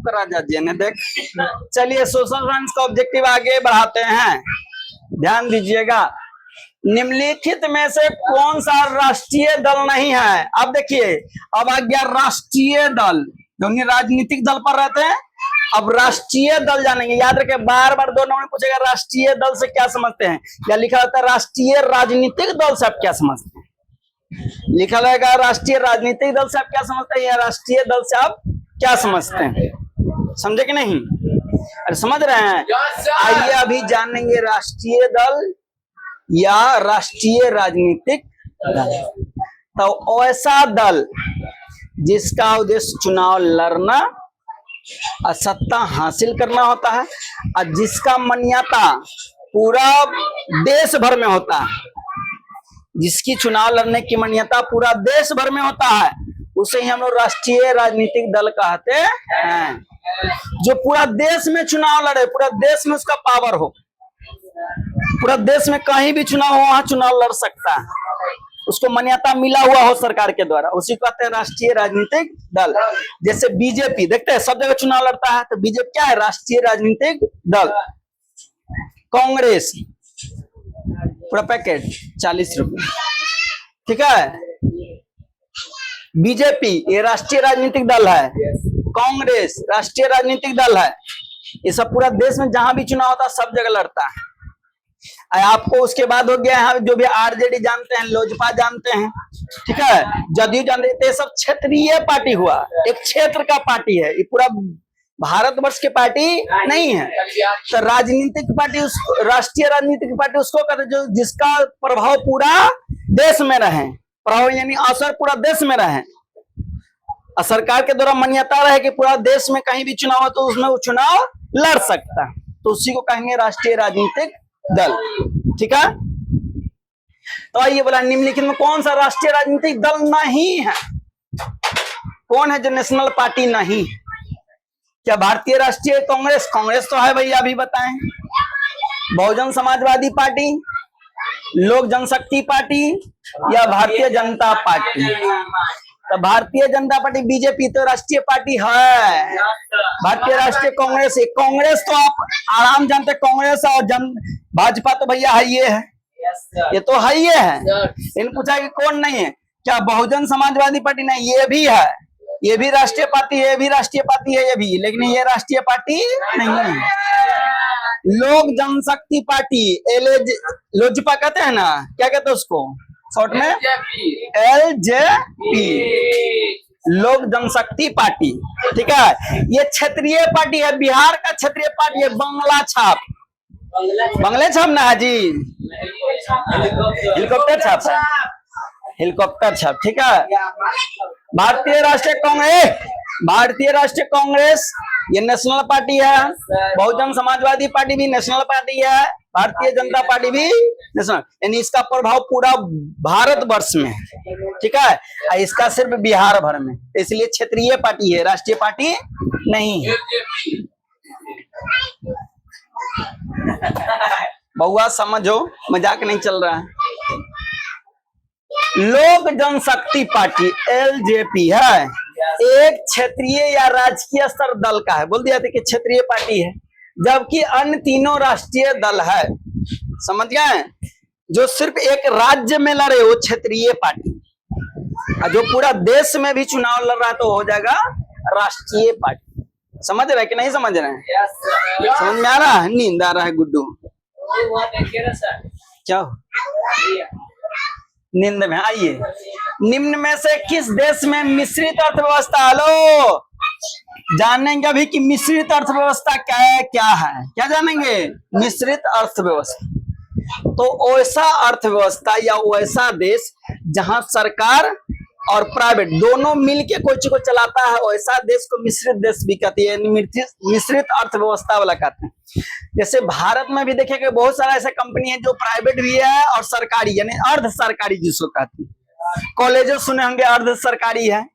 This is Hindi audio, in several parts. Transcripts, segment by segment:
कर राजा जी ने देख। चलिए सोशल साइंस का ऑब्जेक्टिव आगे बढ़ाते हैं, ध्यान दीजिएगा। निम्नलिखित में से कौन सा राष्ट्रीय दल नहीं है? अब देखिए, अब आ गया राष्ट्रीय दल, जो राजनीतिक दल पर रहते हैं। अब राष्ट्रीय दल जानेंगे, याद रखें, बार बार 2 नंबर पूछेगा राष्ट्रीय दल से क्या समझते हैं, या लिखा रहता है राष्ट्रीय राजनीतिक दल से आप क्या समझते हैं, लिखा रहेगा राष्ट्रीय राजनीतिक दल से आप क्या समझते हैं, या राष्ट्रीय दल से आप क्या समझते हैं। समझे कि नहीं? अरे समझ रहे हैं? आइए अभी जानेंगे राष्ट्रीय दल या राष्ट्रीय राजनीतिक दल। तो ऐसा दल जिसका उद्देश्य चुनाव लड़ना और सत्ता हासिल करना होता है, और जिसका मान्यता पूरा देश भर में होता है, जिसकी चुनाव लड़ने की मान्यता पूरा देश भर में होता है, उसे ही हम लोग राष्ट्रीय राजनीतिक दल कहते हैं। जो पूरा देश में चुनाव लड़े, पूरा देश में उसका पावर हो, पूरा देश में कहीं भी चुनाव हो वहां चुनाव लड़ सकता है, उसको मान्यता मिला हुआ हो सरकार के द्वारा, उसी को कहते हैं राष्ट्रीय राजनीतिक दल। जैसे बीजेपी, देखते हैं सब जगह चुनाव लड़ता है, तो बीजेपी क्या है? राष्ट्रीय राजनीतिक दल। कांग्रेस पूरा पैकेट 40 रुपए, ठीक है। बीजेपी ये राष्ट्रीय राजनीतिक दल है, कांग्रेस राष्ट्रीय राजनीतिक दल है। ये सब पूरा देश में जहां भी चुनाव होता है सब जगह लड़ता है। आपको उसके बाद हो गया है जो भी आरजेडी जानते हैं, लोजपा जानते हैं, ठीक है, जदयू जानते हैं, ये सब क्षेत्रीय पार्टी हुआ, एक क्षेत्र का पार्टी है, ये पूरा भारतवर्ष की पार्टी नहीं है। तो राजनीतिक पार्टी, राष्ट्रीय राजनीतिक पार्टी उसको कहते हैं जो जिसका प्रभाव पूरा देश में रहे, प्रभाव यानी असर पूरा देश में रहे, और सरकार के द्वारा मान्यता रहे कि पूरा देश में कहीं भी चुनाव हो तो उसमें वो चुनाव लड़ सकता है, तो उसी को कहेंगे राष्ट्रीय राजनीतिक दल, ठीक है। तो आइए बोला, निम्नलिखित में कौन सा राष्ट्रीय राजनीतिक दल नहीं है? कौन है जो नेशनल पार्टी नहीं? क्या भारतीय राष्ट्रीय कांग्रेस? कांग्रेस तो है भैया, अभी बताएं। बहुजन समाजवादी पार्टी, लोक जनशक्ति पार्टी, या भारतीय जनता पार्टी? तो भारतीय जनता पार्टी, बीजेपी तो राष्ट्रीय पार्टी है। भारतीय राष्ट्रीय कांग्रेस, कांग्रेस तो आप आराम जानते, कांग्रेस और भाजपा तो भैया है, ये तो है ही है। इन पूछा कि कौन नहीं है, क्या बहुजन समाजवादी पार्टी? नहीं, ये भी है, ये भी राष्ट्रीय पार्टी है, ये भी राष्ट्रीय पार्टी है, ये भी, लेकिन ये राष्ट्रीय पार्टी नहीं है। लोक जनशक्ति पार्टी, लोजपा कहते हैं ना, क्या कहते हैं उसको शॉर्ट में? एलजेपी, लोक जनशक्ति पार्टी, ठीक है। ये क्षेत्रीय पार्टी है, बिहार का क्षेत्रीय पार्टी है। बंगला छाप, बंगले छाप ना है जी, हेलीकॉप्टर छाप है, हेलीकॉप्टर छाप, ठीक है। भारतीय राष्ट्रीय कांग्रेस, भारतीय राष्ट्रीय कांग्रेस ये नेशनल पार्टी है। बहुजन समाजवादी पार्टी भी नेशनल पार्टी है, भारतीय जनता पार्टी भी नेशनल, यानी इसका प्रभाव पूरा भारतवर्ष में है, ठीक है, इसका सिर्फ बिहार भर में, इसलिए क्षेत्रीय पार्टी है, राष्ट्रीय पार्टी नहीं है। बहुआ समझो, मजाक नहीं चल रहा है। लोक जनशक्ति पार्टी एलजेपी है, एक क्षेत्रीय या राजकीय स्तर दल का है, बोल दिया था कि क्षेत्रीय पार्टी है, जबकि अन्य तीनों राष्ट्रीय दल है। समझ गए? जो सिर्फ एक राज्य में लड़े वो क्षेत्रीय पार्टी, और जो पूरा देश में भी चुनाव लड़ रहा है तो हो जाएगा राष्ट्रीय पार्टी। समझ रहे कि नहीं समझ रहे हैं? समझ में आ रहा है? नींद आ रहा है गुड्डू? क्या नींद में? आइए, निम्न में से किस देश में मिश्रित अर्थव्यवस्था? हेलो, जानेंगे अभी कि मिश्रित अर्थव्यवस्था क्या है, क्या है, क्या जानेंगे? मिश्रित अर्थव्यवस्था तो ऐसा अर्थव्यवस्था या वैसा देश जहां सरकार और प्राइवेट दोनों मिलके कोई चीज को चलाता है, वैसा देश को मिश्रित देश भी कहती है, मिश्रित अर्थव्यवस्था वाला कहते हैं। जैसे भारत में भी देखेंगे बहुत सारा ऐसा कंपनी है जो प्राइवेट भी है और सरकारी, यानी अर्ध सरकारी जिसको कहते हैं। कॉलेज सुने होंगे अर्ध सरकारी है,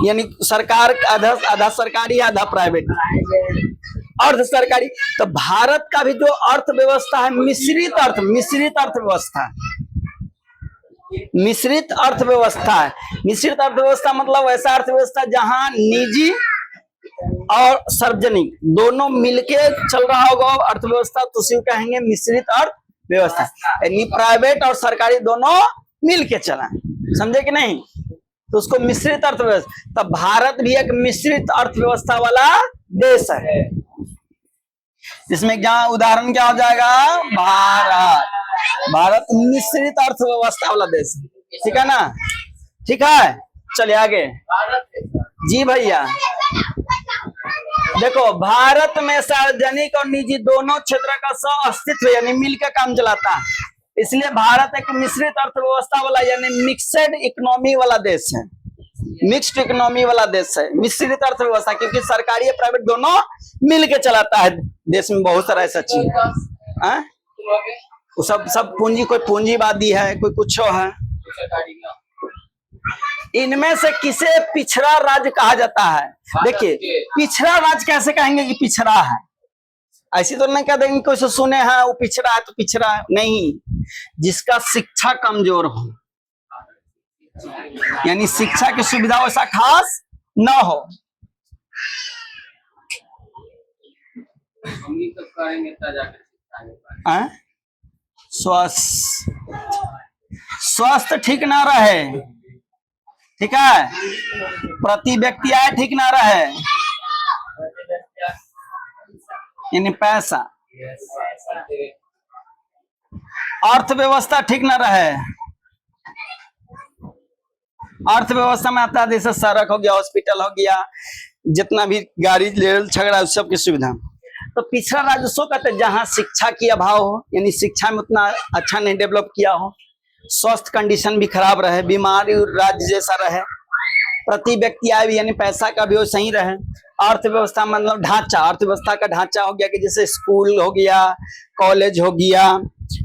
यानी सरकार आधा सरकारी है आधा प्राइवेट, अर्ध सरकारी। तो भारत का भी जो अर्थव्यवस्था है मिश्रित अर्थव्यवस्था, मिश्रित अर्थव्यवस्था है। मिश्रित अर्थव्यवस्था मतलब ऐसा अर्थव्यवस्था जहां निजी और सार्वजनिक दोनों मिलके चल रहा होगा अर्थव्यवस्था, तो उसी को कहेंगे मिश्रित अर्थव्यवस्था। यानी प्राइवेट और सरकारी दोनों मिलके चला, समझे कि नहीं, तो उसको मिश्रित अर्थव्यवस्था। तब भारत भी एक मिश्रित अर्थव्यवस्था वाला देश है। इसमें क्या उदाहरण क्या हो जाएगा, भारत मिश्रित अर्थव्यवस्था वाला देश है, ठीक है ना। ठीक है, चलिए आगे। जी भैया, देखो भारत में सार्वजनिक और निजी दोनों क्षेत्र का सह अस्तित्व यानी मिलकर काम चलाता है, इसलिए भारत एक मिश्रित अर्थव्यवस्था वाला यानी मिक्सड इकोनॉमी वाला देश है। मिक्स्ड इकोनॉमी वाला देश है, मिश्रित अर्थव्यवस्था, क्योंकि सरकारी और प्राइवेट दोनों मिलके चलाता है। देश में बहुत सारा ऐसा चीज है, सब पूंजी, कोई पूंजीवादी है, कोई कुछ है। इनमें से किसे पिछड़ा राज्य कहा जाता है? देखिए, पिछड़ा राज्य कैसे कहेंगे कि पिछड़ा है? ऐसी तो नहीं कह देंगे कोई सुने हैं वो पिछड़ा है तो पिछड़ा है, नहीं। जिसका शिक्षा कमजोर हो, यानी शिक्षा की सुविधा वैसा खास न हो। स्वास्थ्य ठीक ना रहे, ठीक है, प्रति व्यक्ति आय ठीक ना रहे, यानी पैसा, अर्थव्यवस्था ठीक ना रहे। अर्थव्यवस्था में आता है जैसे सड़क हो गया, हॉस्पिटल हो गया, जितना भी गाड़ी रेल झगड़ा सब की सुविधा। तो पिछड़ा राज्य सो कहते हैं जहां शिक्षा की अभाव हो, यानी शिक्षा में उतना अच्छा नहीं डेवलप किया हो, स्वास्थ्य कंडीशन भी खराब रहे, बीमारी राज्य जैसा रहे, प्रति व्यक्ति आय भी यानी पैसा का भी वो सही रहे। अर्थव्यवस्था मतलब ढांचा, अर्थव्यवस्था का ढांचा हो गया कि जैसे स्कूल हो गया, कॉलेज हो गया,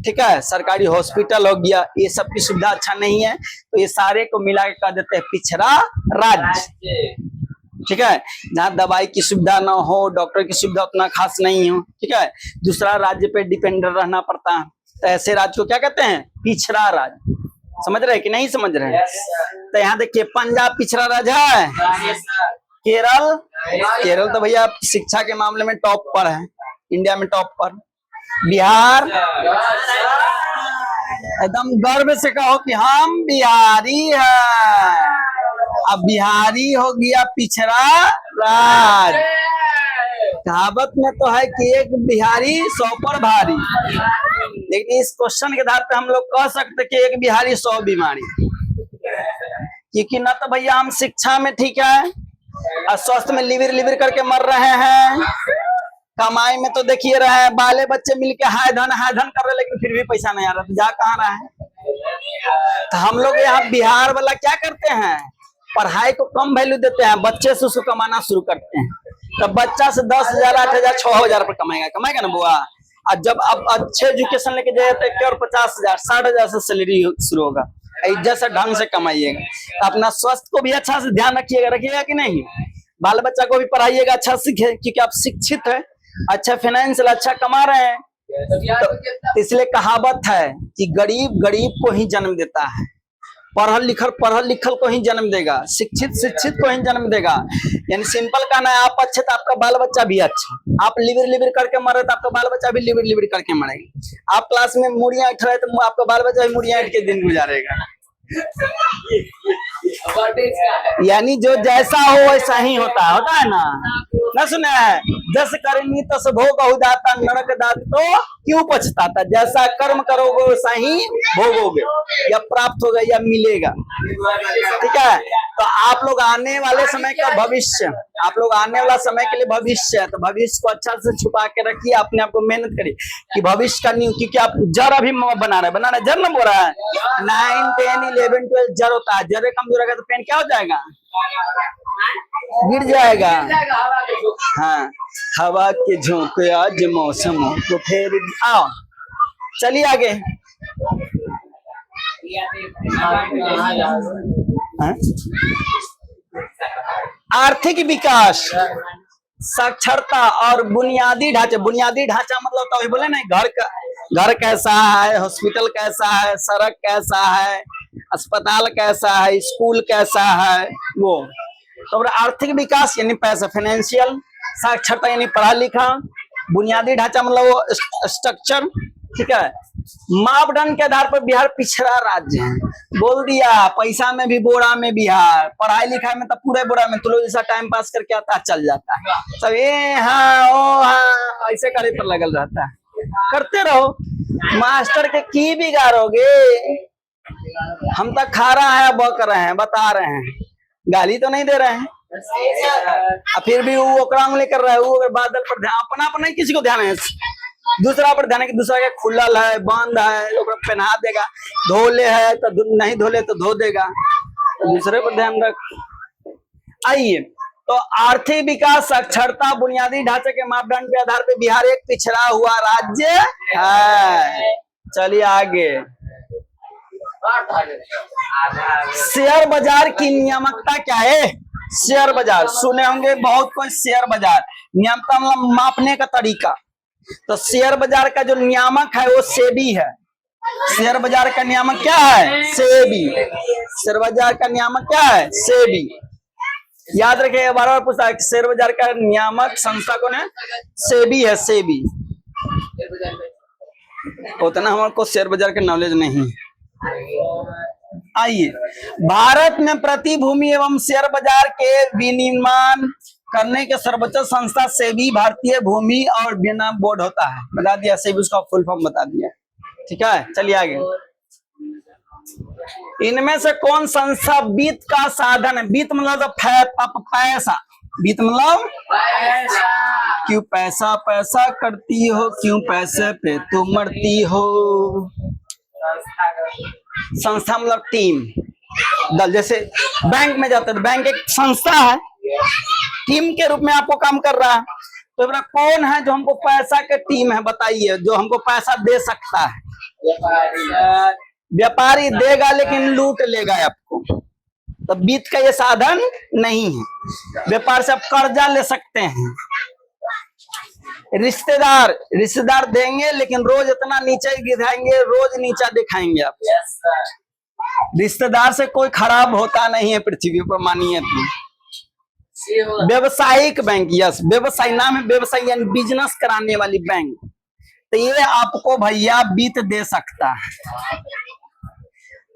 ठीक है, सरकारी हॉस्पिटल हो गया, ये सब की सुविधा अच्छा नहीं है, तो ये सारे को मिला के कह देते हैं पिछड़ा राज्य। ठीक है, जहाँ दवाई की सुविधा ना हो, डॉक्टर की सुविधा उतना खास नहीं हो, ठीक है, दूसरा राज्य पे डिपेंडेंट रहना पड़ता है, तो ऐसे राज्य को क्या कहते हैं? पिछड़ा राज्य। समझ रहे कि नहीं समझ रहे? तो यहाँ देखिए, पंजाब पिछड़ा राज्य है, केरल तो भैया शिक्षा के मामले में टॉप पर है, इंडिया में टॉप पर। बिहार, एकदम गर्व से कहो कि हम बिहारी हैं। अब बिहारी हो गया पिछड़ा राज्य। कहावत में तो है कि एक बिहारी 100 पर भारी, लेकिन इस क्वेश्चन के आधार पे हम लोग कह सकते कि एक बिहारी 100 बीमारी, क्योंकि ना तो भैया हम शिक्षा में ठीक है और स्वास्थ्य में लिविर करके मर रहे हैं, कमाई में तो देखिए रहे हैं, बाले बच्चे मिलके हाय धन कर रहे, लेकिन फिर भी पैसा नहीं आ रहा, तो जा कहाँ रहा है? तो हम लोग यहाँ बिहार वाला क्या करते हैं, पढ़ाई को कम वैल्यू देते हैं, बच्चे से उसको कमाना शुरू करते हैं। तब बच्चा से 10,000, 8,000, 6,000 पर कमाएगा ना बुआ। और जब अब अच्छे एजुकेशन लेके जाए तो और 50,000, 60,000 से सैलरी शुरू होगा, इज्जत से ढंग से कमाइएगा। अपना स्वास्थ्य को भी अच्छा से ध्यान रखिएगा कि नहीं, बाल बच्चा को भी पढ़ाइएगा, अच्छा सीखे, क्योंकि आप शिक्षित है, अच्छा फाइनेंशियल अच्छा कमा रहे हैं। तो इसलिए कहावत है कि गरीब को ही जन्म देता है, पढ़ल लिखल को ही जन्म देगा, शिक्षित को ही जन्म देगा। यानी सिंपल कहना है, आप अच्छे तो आपका बाल बच्चा भी अच्छा, आप लिविर करके मरे तो आपका बाल बच्चा भी लिविर करके मरेगा। आप क्लास में मुड़ियां उठ रहे तो आपका बाल बच्चा भी मुड़ियां उठ के दिन गुजारेगा। यानी जो जैसा हो वैसा ही होता है ना सुना है? जस करनी तस भोग दाता, नरक दात तो क्यों पछताता। जैसा कर्म करोगे वैसा ही भोगोगे, या प्राप्त होगा या मिलेगा, ठीक है। तो आप लोग आने वाले समय का भविष्य, आप लोग आने वाला समय के लिए भविष्य है, तो भविष्य को अच्छा से छुपा के रखिए, अपने आप को मेहनत करिए कि भविष्य का न्यू, क्योंकि आप जड़ अभी बना रहे जड़ न बोल रहा है। 9, 10, 11, 12 जड़ होता है, जड़ कमजोर रहेगा तो पेन क्या हो जाएगा? गिर जाएगा। हाँ, हवा के झोंके आज मौसम हो तो फिर आओ, चलिए आगे। आर्थिक विकास, साक्षरता और बुनियादी ढांचा मतलब तो बोले ना, घर कैसा है, हॉस्पिटल कैसा है, सड़क कैसा है, अस्पताल कैसा है, स्कूल कैसा है, वो तो आर्थिक विकास यानी पैसा, फाइनेंशियल साक्षरता यानी पढ़ा लिखा, बुनियादी ढांचा मतलब वो स्ट्रक्चर, ठीक है। मापदंड के आधार पर बिहार पिछड़ा राज्य है, बोल दिया। पैसा में भी बोरा में बिहार, पढ़ाई लिखाई में तो पूरे बोरा में, तुम लोग जैसा टाइम पास करके आता चल जाता है सब, ये हाँ ओ हाँ ऐसे करे पर लगल रहता है। करते रहो, मास्टर के की बिगाड़ोगे। हम तो खा रहा है, बक रहे हैं, बता रहे हैं, गाली तो नहीं दे रहे हैं। फिर भी वो ओकरा उंगली कर रहा है, वो बादल पर ध्यान, अपना अपना किसी को ध्यान है, दूसरा पर ध्यान है कि दूसरा के खुलल है, बंद है, ओकरा पहना देगा, धोले है तो नहीं धोले तो धो देगा, तो दूसरे पर ध्यान रख। आइए, तो आर्थिक विकास, साक्षरता, बुनियादी ढांचे के मापदंड के आधार पर बिहार एक पिछड़ा हुआ राज्य है। चलिए आगे। शेयर बाजार की नियामकता क्या है? शेयर बाजार सुने होंगे बहुत कोई, शेयर बाजार नियामकता मतलब मापने का तरीका। तो शेयर बाजार का जो नियामक है वो सेबी है। शेयर बाजार का नियामक क्या है? सेबी। शेयर बाजार का नियामक क्या है? सेबी। याद रखिए, बार बार पूछता है शेयर बाजार का नियामक संस्था कौन है? सेबी है, सेबी। उतना हमारे को शेयर बाजार का नॉलेज नहीं है। आइए, भारत में प्रतिभूति एवं शेयर बाजार के विनियमन करने के सर्वोच्च संस्था सेबी भारतीय भूमि और विनियमन बोर्ड होता है। बता दिया, सेबी उसका फुल फॉर्म बता दिया, ठीक है। चलिए आगे। इनमें से कौन संस्था वित्त का साधन है? वित्त मतलब तो पैसा, वित्त मतलब क्यों पैसा पैसा करती हो, क्यों पैसे पे तुम मरती हो। संस्था मतलब टीम, दल। जैसे बैंक में जाते हैं, बैंक एक संस्था है, टीम के रूप में आपको काम कर रहा है। तो कौन है जो हमको पैसा के टीम है? बताइए, जो हमको पैसा दे सकता है। व्यापारी देगा लेकिन लूट लेगा आपको, तो वित्त का ये साधन नहीं है। व्यापार से आप कर्जा ले सकते हैं। रिश्तेदार देंगे लेकिन रोज इतना नीचे गिराएंगे, रोज नीचा दिखाएंगे आप। रिश्तेदार से कोई खराब होता नहीं है पृथ्वी पर, मानिए तो। व्यवसायिक बैंक, यस, व्यवसाय नाम है, व्यवसाय यानी बिजनेस कराने वाली बैंक। तो ये आपको भैया वित्त दे सकता है।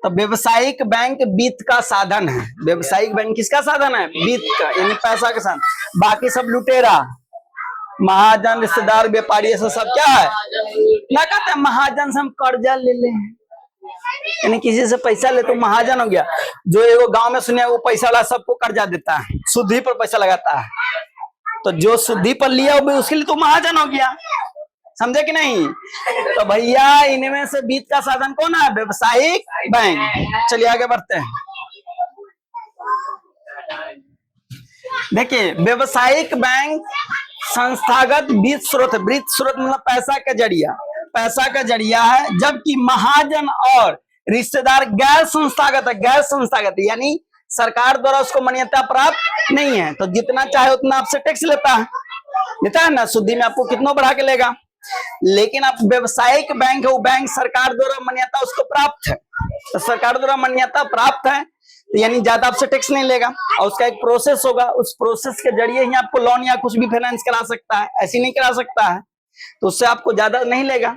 तो व्यवसायिक बैंक वित्त का साधन है। व्यवसायिक बैंक किसका साधन है? वित्त का, यानी पैसा के साधन। बाकी सब लुटेरा, महाजन, रिश्तेदार, व्यापारी, ऐसा सब क्या है? ना कहते हैं महाजन से हम कर्जा ले ले, यानी किसी से पैसा ले तो महाजन हो गया। जो एगो गांव में सुने वो पैसा वाला सबको कर्जा देता है, शुद्धि पर पैसा लगाता है, तो जो शुद्धि पर लिया उसके लिए तो महाजन हो गया। समझे कि नहीं? तो भैया इनमें से वित्त का साधन कौन है? व्यवसायिक बैंक। चलिए आगे बढ़ते हैं। देखिए, व्यवसायिक बैंक संस्थागत वित्त स्रोत, वित्त स्रोत मतलब पैसा का जरिया है, जबकि महाजन और रिश्तेदार गैर संस्थागत है। गैर संस्थागत यानी सरकार द्वारा उसको मान्यता प्राप्त नहीं है, तो जितना चाहे उतना आपसे टैक्स लेता है ना, शुद्धि में आपको कितना बढ़ा के लेगा। लेकिन आप व्यवसायिक बैंक है, वो बैंक सरकार द्वारा मान्यता उसको प्राप्त है, तो सरकार द्वारा मान्यता प्राप्त है, तो यानी ज्यादा आपसे टैक्स नहीं लेगा। और उसका एक प्रोसेस होगा, उस प्रोसेस के जरिए ही आपको लोन या कुछ भी फाइनेंस करा सकता है, ऐसी नहीं करा सकता है, तो उससे आपको ज्यादा नहीं लेगा।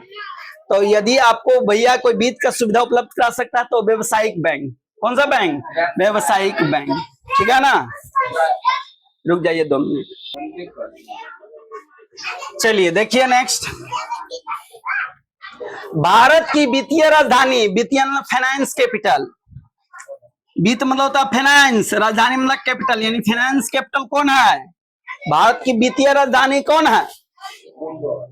तो यदि आपको भैया कोई वित्त का सुविधा उपलब्ध करा सकता है तो व्यवसायिक बैंक। कौन सा बैंक? व्यवसायिक बैंक, ठीक है ना। रुक जाइए 2 मिनट। चलिए देखिए नेक्स्ट। भारत की वित्तीय राजधानी, वित्तीय मतलब फाइनेंस कैपिटल, वित्त मतलब होता है फाइनेंस, राजधानी मतलब कैपिटल, यानी फाइनेंस कैपिटल कौन है? भारत की वित्तीय राजधानी कौन है?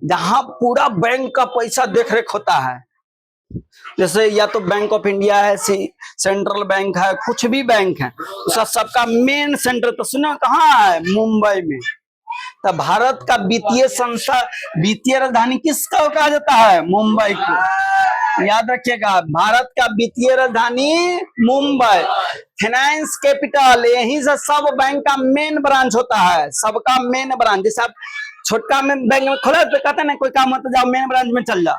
जहां पूरा बैंक का पैसा देख रेख होता है, जैसे या तो बैंक ऑफ इंडिया है, सेंट्रल बैंक है, कुछ भी बैंक है, उसका सबका मेन सेंटर तो सुना कहाँ है? मुंबई में। तो भारत का वित्तीय संस्था, वित्तीय राजधानी किसका कहा जाता है? मुंबई को। याद रखिएगा, भारत का वित्तीय राजधानी मुंबई, फाइनेंस कैपिटल, यहीं से सब बैंक का मेन ब्रांच होता है, सबका मेन ब्रांच। जैसे आप छोटका में बैंक में खोला तो कहते ना कोई काम होता जाओ मेन ब्रांच में चल जाओ,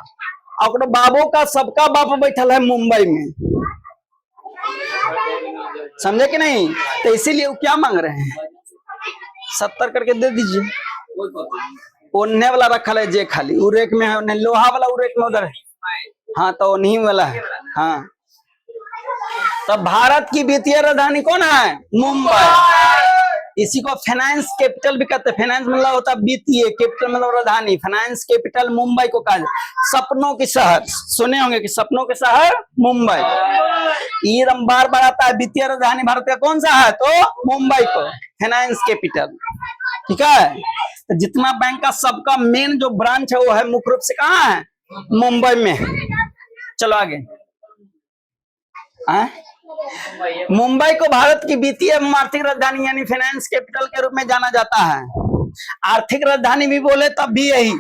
और बाबू का सबका बाप बैठल है मुंबई में। समझे कि नहीं? तो इसीलिए वो क्या मांग रहे हैं? 70 करके दे दीजिए, ओढ़ने वाला रखल है जे खाली उ रेक में है, उन्हें लोहा वाला उ रेक में उधर है। हाँ तो नहीं वाला है। हाँ तो भारत की वित्तीय राजधानी कौन है? मुंबई। इसी को फाइनेंस कैपिटल भी कहते हैं। फाइनेंस मतलब होता है वित्तीय, कैपिटल मतलब राजधानी। फाइनेंस कैपिटल मुंबई को कहा जाए। सपनों के शहर सुने होंगे कि सपनों के शहर मुंबई। एकदम बार बार आता है वित्तीय राजधानी भारत का कौन सा है? तो मुंबई को फाइनेंस कैपिटल। ठीक है, तो जितना बैंक का सबका मेन जो ब्रांच है वो है मुख्य रूप से कहाँ है? मुंबई में। चलो आगे। मुंबई को भारत की वित्तीय एवं आर्थिक राजधानी यानी फाइनेंस कैपिटल के रूप में जाना जाता है। आर्थिक राजधानी भी बोले तब भी यही,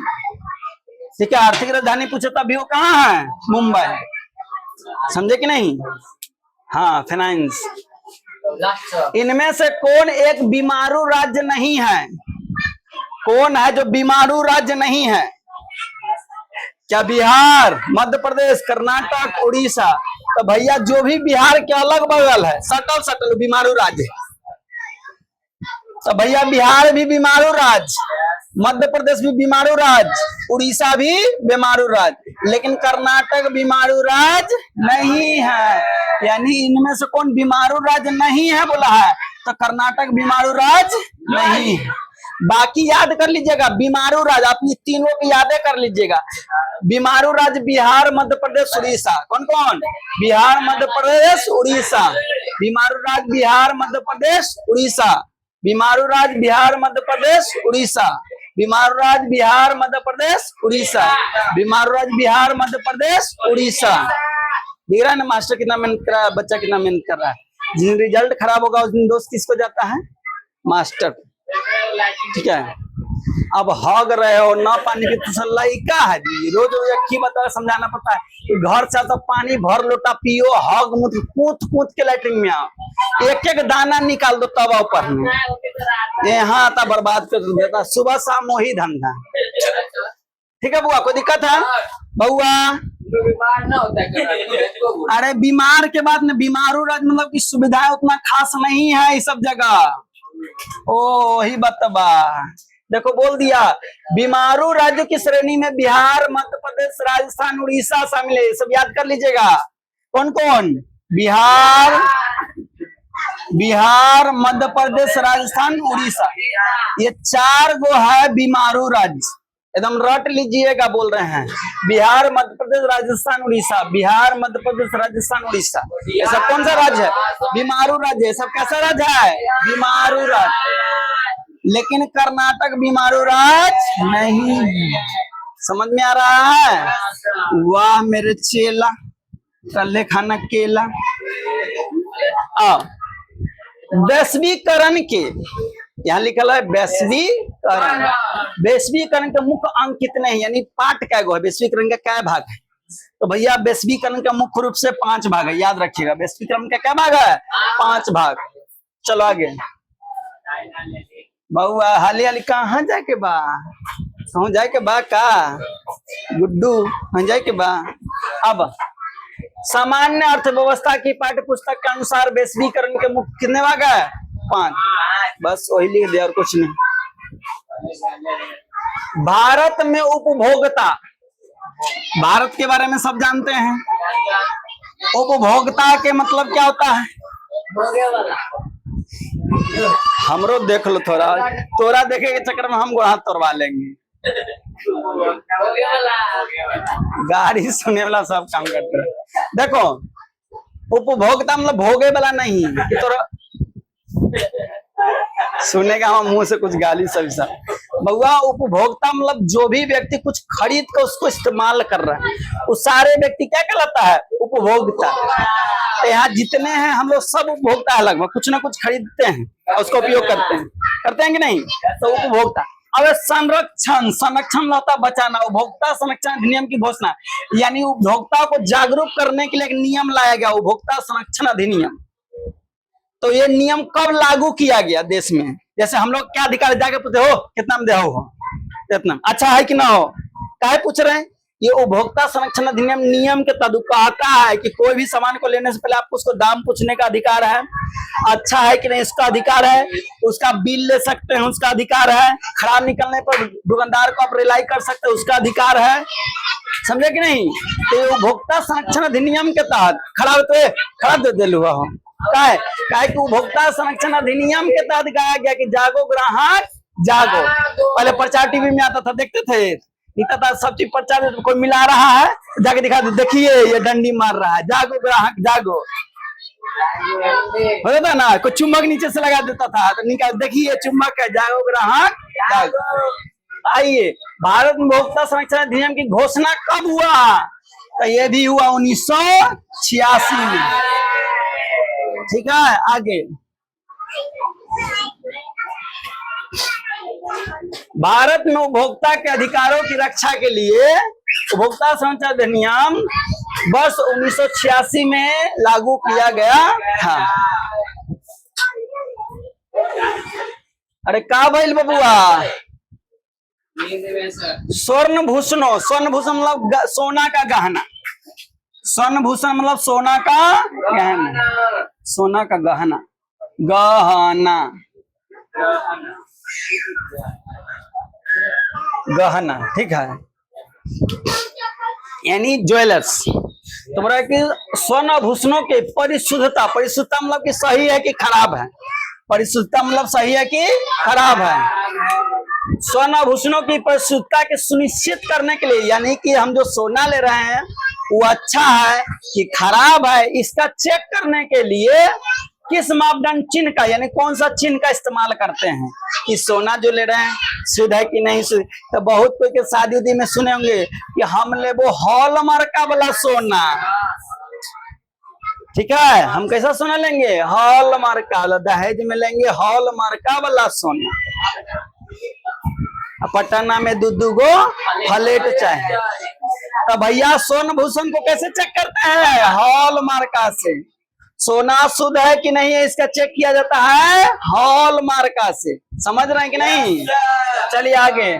ठीक है। आर्थिक राजधानी पूछे तब भी वो कहाँ है? मुंबई। समझे कि नहीं? हाँ फाइनेंस। इनमें से कौन एक बीमारू राज्य नहीं है? कौन है जो बीमारू राज्य नहीं है? क्या बिहार, मध्य प्रदेश, कर्नाटक, उड़ीसा? तो भैया जो भी बिहार के अलग बगल है सटल सटल बीमारू राज्य। तो भैया बिहार भी बीमारू राज्य, मध्य प्रदेश भी बीमारू राज्य, उड़ीसा भी बीमारू राज्य, लेकिन कर्नाटक बीमारू राज्य नहीं है। यानी इनमें से कौन बीमारू राज्य नहीं है बोला है? तो कर्नाटक बीमारू राज्य नहीं है। बाकी याद कर लीजिएगा बीमारू राज्य, अपनी तीनों की यादें कर लीजिएगा। बीमारू राज्य बिहार, मध्य प्रदेश, उड़ीसा। कौन कौन? बिहार, मध्य प्रदेश, उड़ीसा। बीमारू राज्य बिहार, मध्य प्रदेश, उड़ीसा। बीमारू राज्य बिहार, मध्य प्रदेश, उड़ीसा। बीमारू राज्य बिहार, मध्य प्रदेश, उड़ीसा। बीमारू राज्य बिहार, मध्य प्रदेश, उड़ीसा। देख रहा है ना मास्टर कितना मेहनत कर रहा है, बच्चा कितना मेहनत कर रहा है। जिन रिजल्ट खराब होगा उस दिन दोस्त किसको जाता है? मास्टर। ठीक है, अब हग रहे हो ना पानी की तसल्ला का है जी। रोज रोज एक ही बता समझाना पड़ता है कि घर से तो पानी भर लोटा पियो, हग मुत कूद कूद के लैट्रिन में आओ, एक एक दाना निकाल दो तवा ऊपर में। यहाँ आता बर्बाद कर देता, सुबह शाम वही धंधा। ठीक है बुआ, कोई दिक्कत है बउआ? बीमार ना होता है। अरे बीमार के बाद में बीमारू राज्य मतलब की सुविधाएं उतना खास नहीं है इस सब जगह। ओ ही बतबा, देखो बोल दिया बीमारू राज्यों की श्रेणी में बिहार, मध्य प्रदेश, राजस्थान, उड़ीसा शामिल है। सब याद कर लीजिएगा। कौन कौन? बिहार, बिहार, मध्य प्रदेश, राजस्थान, उड़ीसा, ये चार गो है बीमारू राज्य। एकदम रट लीजिएगा, बोल रहे हैं बिहार, मध्य प्रदेश, राजस्थान, उड़ीसा। बिहार, मध्य प्रदेश, राजस्थान, उड़ीसा, ये सब कौन सा राज्य है? बीमारू राज्य है। सब कैसा राज्य है? बीमारू राज्य। लेकिन कर्नाटक बीमारू राज्य नहीं है। समझ में आ रहा है? वाह मेरे चेला, कल्ले खाना केला। वैश्वीकरण के यहाँ लिखा है वैश्वीकरण। वैश्वीकरण के मुख्य अंग कितने हैं, यानी पार्ट क्या है? वैश्वीकरण का क्या भाग है? तो भैया वैश्वीकरण का मुख्य रूप से 5 भाग है, याद रखिएगा। वैश्वीकरण का क्या भाग है? 5 भाग। चलो आगे। बउआ हाली हाली कहाँ जाए के बा? कहूँ जाए के बा का गुड्डू? कहाँ जाए के बा? अब सामान्य अर्थव्यवस्था की पाठ्य पुस्तक के अनुसार वैश्वीकरण के मुख्य कितने भाग है? 5। बस वही लिख दिया और कुछ नहीं। भारत में उपभोक्ता, भारत के बारे में सब जानते हैं। उपभोक्ता के मतलब क्या होता है? हमरो देख लो थोड़ा, तोरा देखे के चक्कर में हम हाथ तोड़वा लेंगे। गाड़ी सुने वाला सब काम करते हैं। देखो उपभोक्ता मतलब भोगे वाला नहीं, तोरा सुनेगा हम मुंह से कुछ गाली सब सब। बउआ उपभोक्ता मतलब जो भी व्यक्ति कुछ खरीद कर उसको इस्तेमाल कर रहा है, उस सारे व्यक्ति क्या कहलाता है? उपभोक्ता। तो यहाँ जितने हैं हम लोग सब उपभोक्ता है, लगभग कुछ ना कुछ खरीदते हैं और उसका उपयोग करते हैं कि नहीं? तो उपभोक्ता। अब संरक्षण, संरक्षण होता बचाना। उपभोक्ता संरक्षण अधिनियम की घोषणा, यानी उपभोक्ता को जागरूक करने के लिए एक नियम लाया गया, उपभोक्ता संरक्षण अधिनियम। तो ये नियम कब लागू किया गया देश में? जैसे हम लोग क्या अधिकार जाके पूछते हो कितना में दे हो, इतना अच्छा है कि ना हो? काहे पूछ रहे हैं? ये उपभोक्ता संरक्षण अधिनियम नियम के तहत कहता है कि कोई भी सामान को लेने से पहले आपको उसको दाम पूछने का अधिकार है, अच्छा है कि नहीं उसका अधिकार है, उसका बिल ले सकते हैं उसका अधिकार है, खराब निकलने पर दुकानदार को आप रिलाई कर सकते हैं उसका अधिकार है, समझे कि नहीं। तो उपभोक्ता संरक्षण अधिनियम के तहत खराब दे दिल हुआ हो क्या कि उपभोक्ता संरक्षण अधिनियम के तहत कहा गया कि जागो ग्राहक जागो। पहले प्रचार टीवी में आता था, देखते थे, दिखता था सब चीज प्रचार, कोई मिला रहा है जाके दिखा दे, देखिए ये डंडी मार रहा है, जागो ग्राहक जागो, होता था ना। कोई चुम्बक नीचे से लगा देता था तो निकाल, देखिए चुम्बक है, जागो ग्राहक जागो। आइए, भारत में उपभोक्ता संरक्षण अधिनियम की घोषणा कब हुआ? तो ये भी हुआ 1986 में। ठीक है, आगे भारत में उपभोक्ता के अधिकारों की रक्षा के लिए उपभोक्ता संरक्षण अधिनियम वर्ष 1986 में लागू किया गया था। अरे का भइल बबुआ? स्वर्ण भूषण मतलब सोना का गहना, स्वर्ण भूषण मतलब सोना का गहना, सोना का गहना, गहना गहना, ठीक है, यानी ज्वेलर्स। तो बोला कि स्वर्ण आभूषणों के परिशुद्धता मतलब कि सही है कि खराब है, परिशुद्धता मतलब सही है कि खराब है। स्वर्ण आभूषणों की परिशुद्धता के सुनिश्चित करने के लिए, यानी कि हम जो सोना ले रहे हैं वो अच्छा है कि खराब है, इसका चेक करने के लिए किस मापदंड चिन्ह का, यानी कौन सा चिन्ह का इस्तेमाल करते हैं कि सोना जो ले रहे हैं शुद्ध है कि नहीं शुद्ध। तो बहुत कोई के शादी उदी में सुने होंगे कि हम ले वो हॉलमार्का वाला सोना, ठीक है, हम कैसा सोना लेंगे? हॉलमार्का, दहेज में लेंगे हॉलमार्का वाला सोना। पटना में दू गो फ्लैट चाहिए, तो भैया स्वर्ण भूषण को कैसे चेक करते हैं? हॉलमार्का से। सोना शुद्ध है कि नहीं है इसका चेक किया जाता है हॉलमार्का से, समझ रहे हैं कि नहीं? चलिए आगे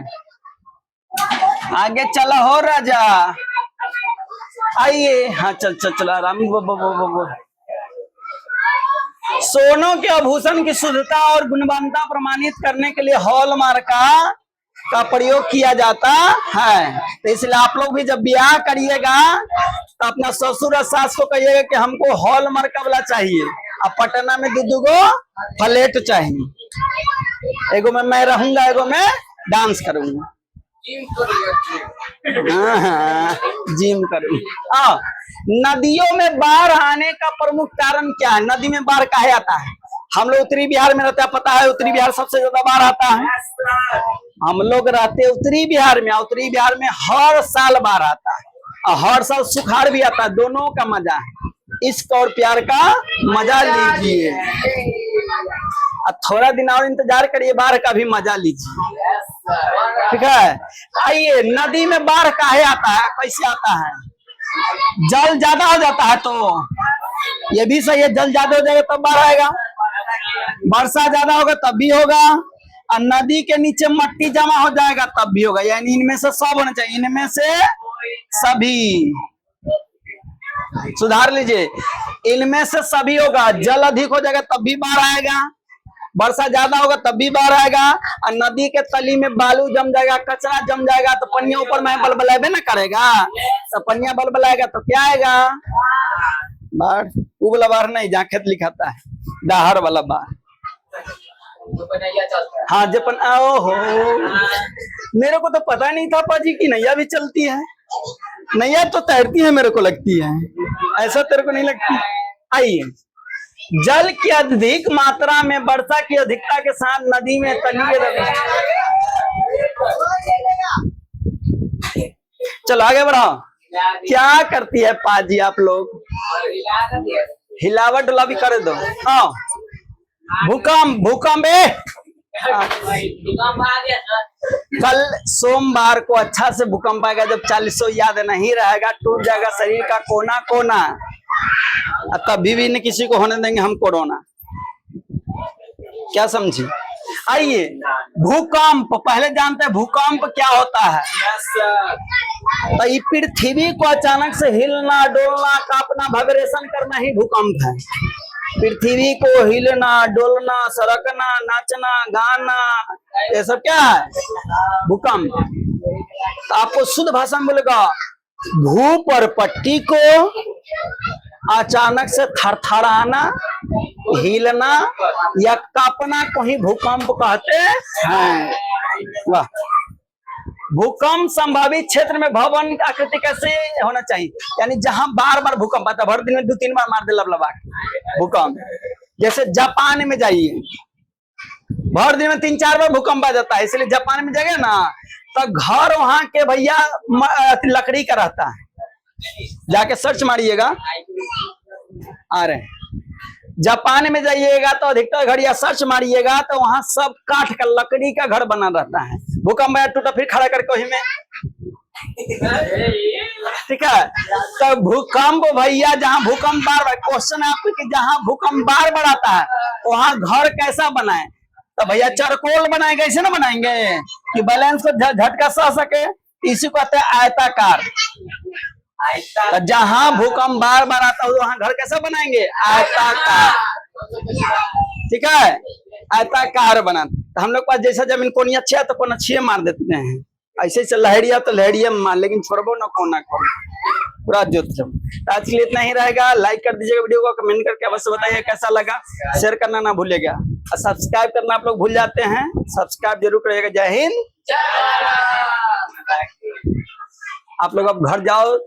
आगे चलो हो राजा, आइए। हाँ चल आराम। सोनों के आभूषण की शुद्धता और गुणवत्ता प्रमाणित करने के लिए हॉलमार्का का प्रयोग किया जाता है। तो इसलिए आप लोग भी जब ब्याह करिएगा तो अपना ससुर और सास को कहिएगा कि हमको हॉलमार्का वाला चाहिए। अब पटना में दू गो फ्लैट चाहिए, एगो में मैं रहूंगा, एगो में डांस करूंगा, जिम करूंगा। नदियों में बाढ़ आने का प्रमुख कारण क्या है? नदी में बाढ़ काहे आता है? हम लोग उत्तरी बिहार में रहते हैं, पता है उत्तरी बिहार सबसे ज्यादा बाढ़ आता है। हम लोग रहते हैं उत्तरी बिहार में, उत्तरी बिहार में हर साल बाढ़ आता है और हर साल सुखाड़ भी आता है। दोनों का मजा है, इश्क और प्यार का मजा लीजिए। अब थोड़ा दिन और इंतजार करिए, बाढ़ का भी मजा लीजिए, ठीक है। आइए, नदी में बाढ़ काहे आता है, कैसे आता है? जल ज्यादा हो जाता है, तो ये भी सही है, जल ज्यादा हो जाएगा तब बाढ़ आएगा। वर्षा ज्यादा होगा तब भी होगा, और नदी के नीचे मट्टी जमा हो जाएगा तब भी होगा। यानी इनमें से सब होना चाहिए, इनमें से सभी, सुधार लीजिए, इनमें से सभी होगा। जल अधिक हो जाएगा तब भी बाढ़ आएगा, वर्षा ज्यादा होगा तब भी बाढ़ आएगा, और नदी के तली में बालू जम जाएगा, कचरा जम जाएगा तो पनिया ऊपर में बलबलाएबे ना करेगा, तो पनिया बलबलाएगा तो क्या आएगा? बाढ़। वो वाला बाढ़ नहीं जहाँ खेत लिखाता है, दाहर वाला बाढ़। हाँ जपन, ओहो, मेरे को तो पता नहीं था पाजी की नैया भी चलती है। नैया तो तैरती है मेरे को लगती है, ऐसा तेरे को नहीं लगती? आइए, जल की अधिक मात्रा में वर्षा की अधिकता के साथ नदी में तलीय, चलो आगे बढ़ाओ। क्या करती है पाजी आप लोग? हिलावट डुला भी कर दो। हाँ, भूकंप कल सोमवार को अच्छा से भूकंप आएगा, जब 40 याद नहीं रहेगा, टूट जाएगा शरीर का कोना कोना, तभी भी नहीं किसी को होने देंगे हम कोरोना, क्या समझी? आइए, भूकंप पहले जानते हैं भूकंप क्या होता है? तो ये पृथ्वी को अचानक से हिलना, डोलना, कांपना, वाइब्रेशन करना ही भूकंप है। पृथ्वी को हिलना, डोलना, सरकना, नाचना, गाना, ये सब क्या है? भूकंप। तो आपको शुद्ध भाषा में बोलेगा, भू पर पट्टी को अचानक से थरथराना, हिलना या कांपना को ही भूकंप कहते हैं। वाह। भूकंप संभावित क्षेत्र में भवन की आकृति कैसे होना चाहिए? यानी जहां बार बार भूकंप आता है, भर दिन में 2-3 बार मार दे लबलबा भूकंप। जैसे जापान में जाइए, भर दिन में 3-4 बार भूकंप आ जाता है। इसलिए जापान में जगह ना, तो घर वहां के भैया लकड़ी का रहता है। जाके सर्च मारिएगा, आ रहे हैं। जापान में जाइएगा तो अधिकतर घर, या सर्च मारिएगा तो वहां सब काठ का, लकड़ी का घर बना रहता है। भूकंप आया, टूटा, फिर खड़ा करके वही में, ठीक है। तो भूकंप भैया, जहां भूकंप बार बार, क्वेश्चन आपको कि जहां भूकंप बार बार आता है वहां घर कैसा बनाए? तो भैया चरकोल बनाएंगे, ऐसे ना बनाएंगे कि बैलेंस को झटका सह सके। इसी को कहते हैं आयताकार। तो जहां भूकंप बार बार आता है वहां घर कैसा बनाएंगे? आयताकार, ठीक है, आयताकार बना। तो हम लोग पास जैसा जमीन कोनी अच्छी है तो कोना अच्छी मार देते हैं, ऐसे से लहरिया तो लहरिया मार, लेकिन छोड़बो ना कोना को पूरा जोत जब। तो आज के लिए इतना ही रहेगा। लाइक कर दीजिएगा वीडियो को, कमेंट करके अवश्य बताइए कैसा लगा, शेयर करना ना भूलिएगा, और सब्सक्राइब करना आप लोग भूल जाते हैं, सब्सक्राइब जरूर करिएगा। जय हिंद। आप लोग अब घर जाओ।